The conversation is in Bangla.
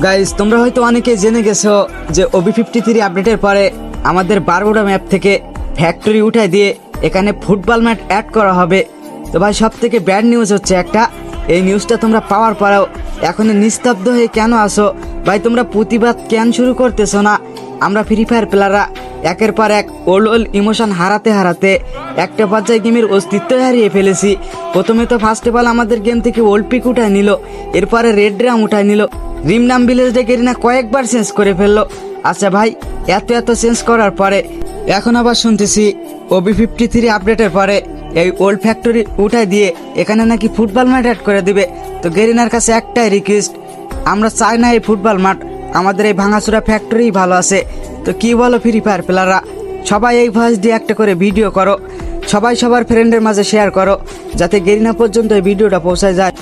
গাইস, তোমরা হয়তো অনেকে জেনে গেছো যে OB53 আপডেটের পরে আমাদের বারমুডা ম্যাপ থেকে ফ্যাক্টরি উঠাই দিয়ে এখানে ফুটবল ম্যাট অ্যাড করা হবে। তো ভাই, সব থেকে ব্যাড নিউজ হচ্ছে একটা, এই নিউজটা তোমরা পাওয়ার পরেও এখন নিস্তব্ধ হয়ে কেন আসো? ভাই, তোমরা প্রতিবাদ কেন শুরু করতেছো না? আমরা ফ্রি ফায়ার প্লেয়াররা একের পর এক ওল্ড ইমোশন হারাতে হারাতে একটা পর্যায়ে গেমের অস্তিত্ব হারিয়ে ফেলেছি। প্রথমে তো ফার্স্ট অফ অল আমাদের গেম থেকে ওল্ড পিক উঠায় নিল, এরপরে রেড ড্রাম উঠায় নিল, রিমনাম ভিলেজ ডেকে না কয়েকবার চেঞ্জ করে ফেললো। আচ্ছা ভাই, এত চেঞ্জ করার পরে এখন আবার শুনতেছি OB53 আপডেটের পরে এই ওল্ড ফ্যাক্টরি উঠায় দিয়ে এখানে নাকি ফুটবল মাঠ অ্যাড করে দিবে। তো গেরিনার কাছে একটাই রিকোয়েস্ট, আমরা চাই না এই ফুটবল মাঠ, আমাদের এই ভাঙাচোরা ফ্যাক্টরিই ভালো আছে। তো কি বলো ফ্রি ফায়ার প্লেয়াররা? সবাই এই ভয়েস দিয়ে একটা করে ভিডিও করো, সবাই সবার ফ্রেন্ডের মাঝে শেয়ার করো, যাতে গেরিনা পর্যন্ত এই ভিডিওটা পৌঁছায় যায়।